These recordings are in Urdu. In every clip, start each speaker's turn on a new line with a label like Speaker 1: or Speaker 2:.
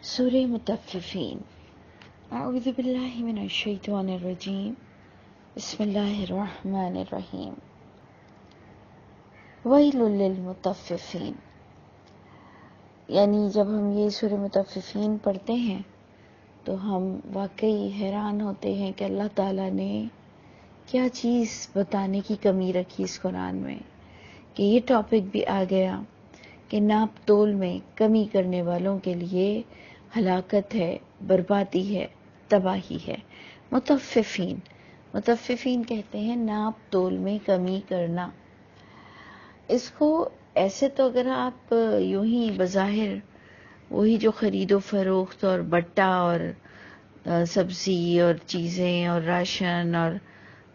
Speaker 1: سورہ مطففین۔ اعوذ باللہ من الشیطان الرجیم، بسم اللہ الرحمن الرحیم۔ ویل للمطففین، یعنی جب ہم یہ سورہ مطففین پڑھتے ہیں تو ہم واقعی حیران ہوتے ہیں کہ اللہ تعالیٰ نے کیا چیز بتانے کی کمی رکھی اس قرآن میں کہ یہ ٹاپک بھی آ گیا کہ ناپ تول میں کمی کرنے والوں کے لیے ہلاکت ہے، بربادی ہے، تباہی ہے۔ مطففین کہتے ہیں ناپ تول میں کمی کرنا۔ اس کو ایسے تو اگر آپ یوں ہی بظاہر وہی جو خرید و فروخت اور بٹا اور سبزی اور چیزیں اور راشن اور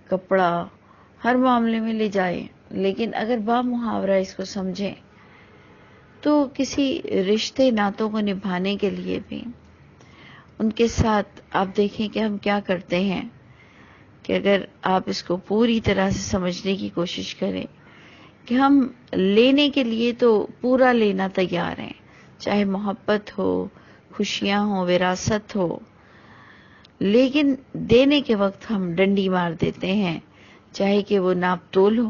Speaker 1: کپڑا ہر معاملے میں لے جائیں، لیکن اگر با محاورہ اس کو سمجھیں تو کسی رشتے ناتوں کو نبھانے کے لیے بھی ان کے ساتھ آپ دیکھیں کہ ہم کیا کرتے ہیں کہ اگر آپ اس کو پوری طرح سے سمجھنے کی کوشش کریں کہ ہم لینے کے لیے تو پورا لینا تیار ہیں، چاہے محبت ہو، خوشیاں ہوں، وراثت ہو، لیکن دینے کے وقت ہم ڈنڈی مار دیتے ہیں، چاہے کہ وہ ناپ تول ہو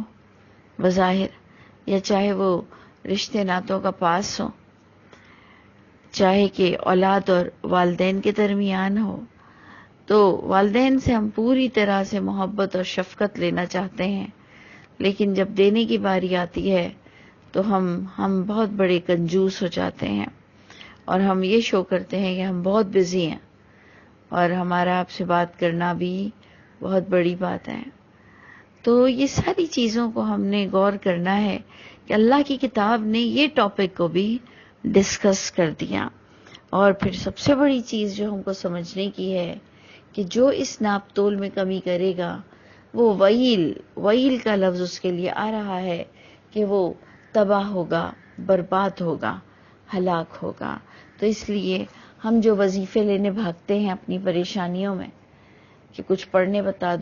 Speaker 1: بظاہر، یا چاہے وہ رشتے ناتوں کا پاس ہو، چاہے کہ اولاد اور والدین کے درمیان ہو۔ تو والدین سے ہم پوری طرح سے محبت اور شفقت لینا چاہتے ہیں، لیکن جب دینے کی باری آتی ہے تو ہم بہت بڑے کنجوس ہو جاتے ہیں اور ہم یہ شو کرتے ہیں کہ ہم بہت بزی ہیں اور ہمارا آپ سے بات کرنا بھی بہت بڑی بات ہے۔ تو یہ ساری چیزوں کو ہم نے غور کرنا ہے کہ اللہ کی کتاب نے یہ ٹاپک کو بھی ڈسکس کر دیا، اور پھر سب سے بڑی چیز جو ہم کو سمجھنے کی ہے کہ جو اس ناپ تول میں کمی کرے گا وہ ویل کا لفظ اس کے لیے آ رہا ہے کہ وہ تباہ ہوگا، برباد ہوگا، ہلاک ہوگا۔ تو اس لیے ہم جو وظیفے لینے بھاگتے ہیں اپنی پریشانیوں میں کہ کچھ پڑھنے بتا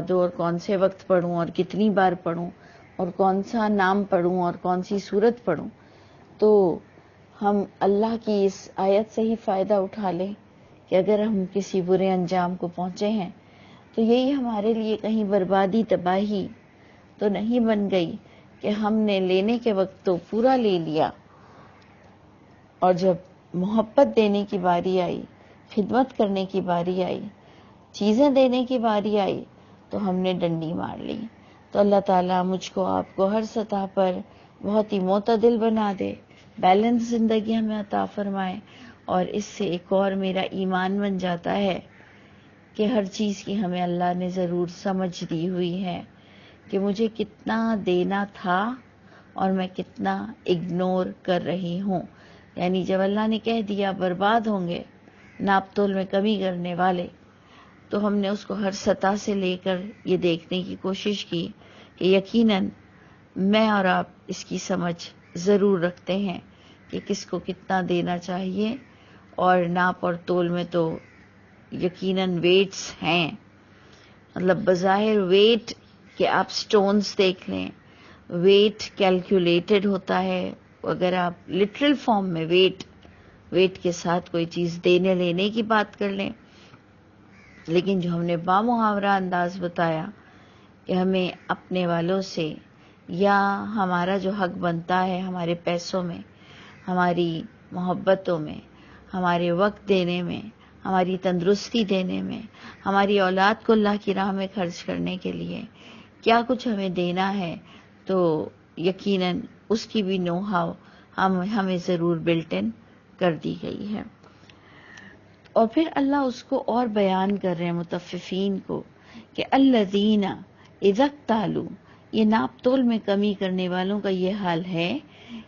Speaker 1: دو اور کون سے وقت پڑھوں اور کتنی بار پڑھوں اور کون سا نام پڑھوں اور کون سی سورت پڑھوں، تو ہم اللہ کی اس آیت سے ہی فائدہ اٹھا لیں کہ اگر ہم کسی برے انجام کو پہنچے ہیں تو یہی ہمارے لیے کہیں بربادی، تباہی تو نہیں بن گئی کہ ہم نے لینے کے وقت تو پورا لے لیا اور جب محبت دینے کی باری آئی، خدمت کرنے کی باری آئی، چیزیں دینے کی باری آئی تو ہم نے ڈنڈی مار لی۔ تو اللہ تعالیٰ مجھ کو، آپ کو ہر سطح پر بہت ہی معتدل بنا دے، بیلنس زندگی ہمیں عطا فرمائے، اور اس سے ایک اور میرا ایمان بن جاتا ہے کہ ہر چیز کی ہمیں اللہ نے ضرور سمجھ دی ہوئی ہے کہ مجھے کتنا دینا تھا اور میں کتنا اگنور کر رہی ہوں۔ یعنی جب اللہ نے کہہ دیا برباد ہوں گے ناپ تول میں کمی کرنے والے، تو ہم نے اس کو ہر سطح سے لے کر یہ دیکھنے کی کوشش کی کہ یقیناً میں اور آپ اس کی سمجھ ضرور رکھتے ہیں کہ کس کو کتنا دینا چاہیے، اور ناپ اور تول میں تو یقیناً ویٹس ہیں، مطلب بظاہر ویٹ کہ آپ سٹونز دیکھ لیں، ویٹ کیلکولیٹڈ ہوتا ہے، اگر آپ لٹرل فارم میں ویٹ کے ساتھ کوئی چیز دینے لینے کی بات کر لیں، لیکن جو ہم نے بامحاورہ انداز بتایا کہ ہمیں اپنے والوں سے یا ہمارا جو حق بنتا ہے ہمارے پیسوں میں، ہماری محبتوں میں، ہمارے وقت دینے میں، ہماری تندرستی دینے میں، ہماری اولاد کو اللہ کی راہ میں خرچ کرنے کے لیے کیا کچھ ہمیں دینا ہے، تو یقیناً اس کی بھی نو ہاؤ ہمیں ضرور بلٹ ان کر دی گئی ہے۔ اور پھر اللہ اس کو اور بیان کر رہے ہیں مطففین کو کہ الذین اذا اکتالوا، یہ ناپ تول میں کمی کرنے والوں کا یہ حال ہے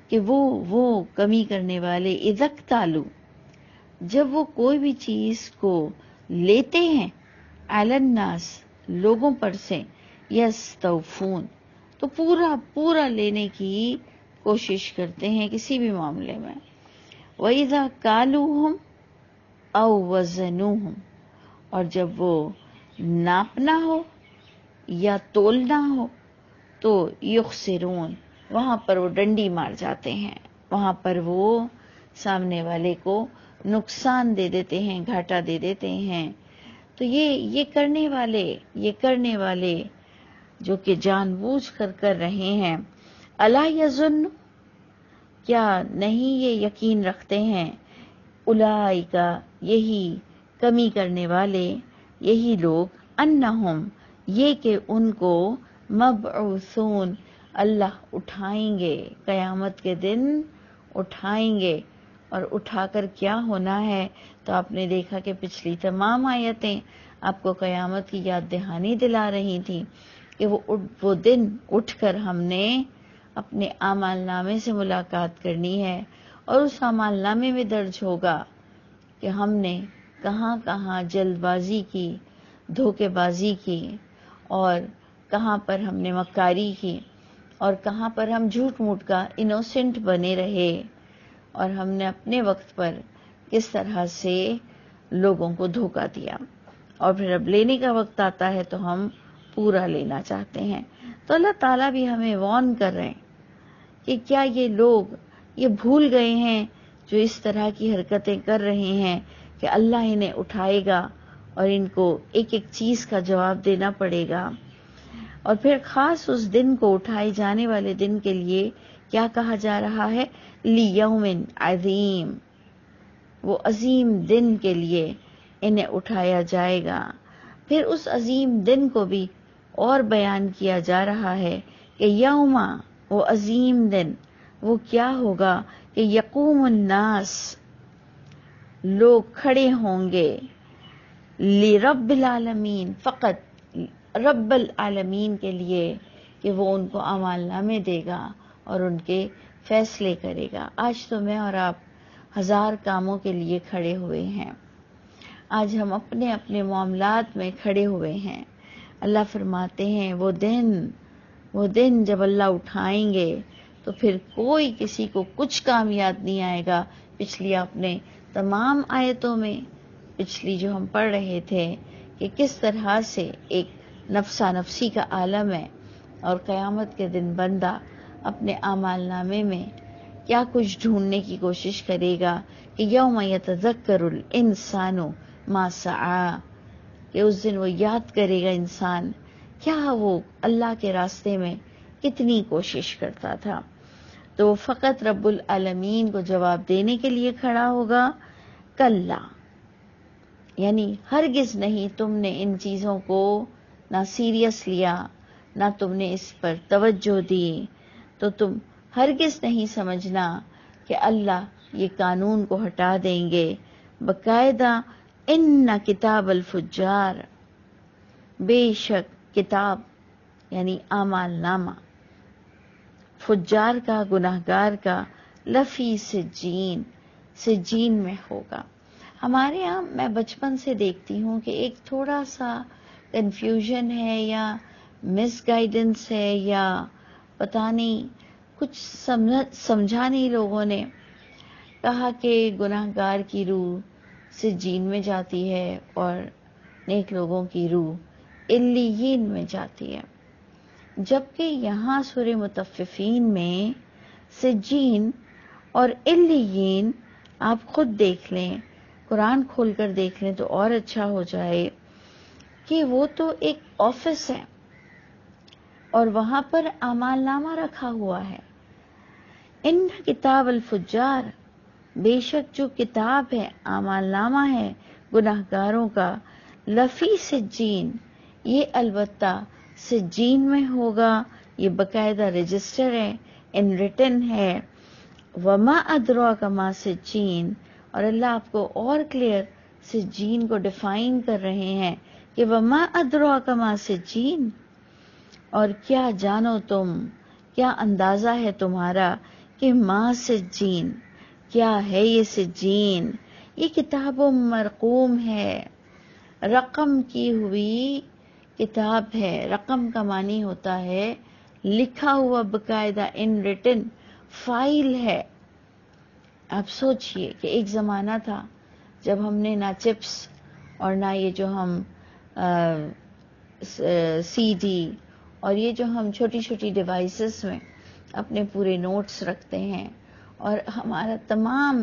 Speaker 1: کہ وہ کمی کرنے والے اذا اکتالوا، جب وہ کوئی بھی چیز کو لیتے ہیں، علی الناس، لوگوں پر سے، یستوفون، تو پورا لینے کی کوشش کرتے ہیں کسی بھی معاملے میں، وَإِذَا كَالُوهُمْ او وزنوہم، اور جب وہ ناپنا ہو یا تولنا ہو تو یخسرون، وہاں پر وہ ڈنڈی مار جاتے ہیں، وہاں پر وہ سامنے والے کو نقصان دے دیتے ہیں، گھاٹا دے دیتے ہیں. تو یہ کرنے والے جو کہ جان بوجھ کر رہے ہیں. الا یظن، کیا نہیں یہ یقین رکھتے ہیں، اولئک، یہی کمی کرنے والے، یہی لوگ، انہم، یہ کہ ان کو مبعوثون، اللہ اٹھائیں گے، قیامت کے دن اٹھائیں گے. اور اٹھا کر کیا ہونا ہے؟ تو آپ نے دیکھا کہ پچھلی تمام آیتیں آپ کو قیامت کی یاد دہانی دلا رہی تھی کہ وہ دن اٹھ کر ہم نے اپنے اعمال نامے سے ملاقات کرنی ہے، اور اس اعمال نامے میں درج ہوگا کہ ہم نے کہاں کہاں جلد بازی کی، دھوکے بازی کی، اور کہاں پر ہم نے مکاری کی، اور کہاں پر ہم جھوٹ موٹ کا انوسنٹ بنے رہے، اور ہم نے اپنے وقت پر کس طرح سے لوگوں کو دھوکہ دیا، اور پھر اب لینے کا وقت آتا ہے تو ہم پورا لینا چاہتے ہیں. تو اللہ تعالیٰ بھی ہمیں وارن کر رہے ہیں کہ کیا یہ لوگ یہ بھول گئے ہیں جو اس طرح کی حرکتیں کر رہے ہیں کہ اللہ انہیں اٹھائے گا اور ان کو ایک ایک چیز کا جواب دینا پڑے گا. اور پھر خاص اس دن کو، اٹھائے جانے والے دن کے لیے کیا کہا جا رہا ہے؟ لیوم عظیم، وہ عظیم دن کے لیے انہیں اٹھایا جائے گا. پھر اس عظیم دن کو بھی اور بیان کیا جا رہا ہے کہ یوما، وہ عظیم دن، وہ کیا ہوگا کہ یقوم الناس، لوگ کھڑے ہوں گے، لرب العالمین، فقط رب العالمین کے لیے، کہ وہ ان کو اعمال نامے دے گا اور ان کے فیصلے کرے گا. آج تو میں اور آپ ہزار کاموں کے لیے کھڑے ہوئے ہیں، آج ہم اپنے اپنے معاملات میں کھڑے ہوئے ہیں. اللہ فرماتے ہیں وہ دن جب اللہ اٹھائیں گے تو پھر کوئی کسی کو کچھ کام یاد نہیں آئے گا. پچھلی آپ نے تمام آیتوں میں، پچھلی جو ہم پڑھ رہے تھے کہ کس طرح سے ایک نفسا نفسی کا عالم ہے، اور قیامت کے دن بندہ اپنے اعمال نامے میں کیا کچھ ڈھونڈنے کی کوشش کرے گا کہ یوم یتذکر الانسان ما سعی، کہ اس دن وہ یاد کرے گا انسان کیا وہ اللہ کے راستے میں کتنی کوشش کرتا تھا. تو وہ فقط رب العالمین کو جواب دینے کے لیے کھڑا ہوگا. کلا، یعنی ہرگز نہیں تم نے ان چیزوں کو نہ سیریس لیا، نہ تم نے اس پر توجہ دی، تو تم ہرگز نہیں سمجھنا کہ اللہ یہ قانون کو ہٹا دیں گے. باقاعدہ ان کتاب الفجار، بے شک کتاب یعنی اعمال نامہ فجار کا، گناہگار کا، لفی سجین، سجین میں ہوگا. ہمارے یہاں میں بچپن سے دیکھتی ہوں کہ ایک تھوڑا سا کنفیوژن ہے یا مس گائیڈنس ہے یا پتہ نہیں کچھ سمجھا نہیں. لوگوں نے کہا کہ گناہگار کی روح سجین میں جاتی ہے اور نیک لوگوں کی روح علیین میں جاتی ہے، جبکہ یہاں سورہ مطففین میں سجین اور علیین آپ خود دیکھ لیں، قرآن کھول کر دیکھ لیں تو اور اچھا ہو جائے کہ وہ تو ایک آفس ہے اور وہاں پر اعمال نامہ رکھا ہوا ہے. ان کتاب الفجار، بے شک جو کتاب ہے، اعمال نامہ ہے گناہگاروں کا، لفی سجین، یہ البتہ سجین میں ہوگا، یہ باقاعدہ رجسٹر ہے، ان ریٹن ہے. وما ادراک ما سجین، اور اللہ آپ کو اور کلیئر سجین کو ڈیفائن کر رہے ہیں کہ وما ادراک ما سجین، اور کیا جانو تم، کیا اندازہ ہے تمہارا کہ ما سجین، کیا ہے یہ سجین؟ یہ کتاب مرقوم ہے، رقم کی ہوئی کتاب ہے. رقم کا معنی ہوتا ہے لکھا ہوا، باقاعدہ ان ریٹن فائل ہے. آپ سوچئے کہ ایک زمانہ تھا جب ہم نے نہ چپس اور نہ یہ جو ہم سی ڈی اور یہ جو ہم چھوٹی چھوٹی ڈیوائسز میں اپنے پورے نوٹس رکھتے ہیں، اور ہمارا تمام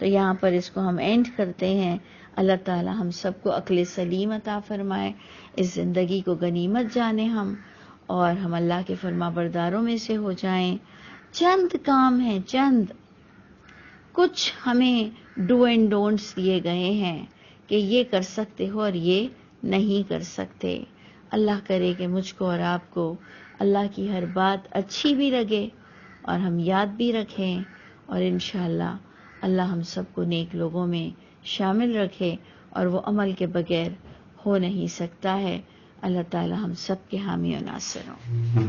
Speaker 1: تو یہاں پر اس کو ہم اینڈ کرتے ہیں. اللہ تعالی ہم سب کو عقل سلیم عطا فرمائے، اس زندگی کو غنیمت جانے ہم، اور ہم اللہ کے فرما برداروں میں سے ہو جائیں. چند کام ہیں، چند کچھ ہمیں ڈو اینڈ ڈونٹس دیے گئے ہیں کہ یہ کر سکتے ہو اور یہ نہیں کر سکتے. اللہ کرے کہ مجھ کو اور آپ کو اللہ کی ہر بات اچھی بھی لگے اور ہم یاد بھی رکھیں، اور انشاءاللہ اللہ ہم سب کو نیک لوگوں میں شامل رکھے، اور وہ عمل کے بغیر ہو نہیں سکتا ہے. اللہ تعالی ہم سب کے حامی و ناصر ہوں.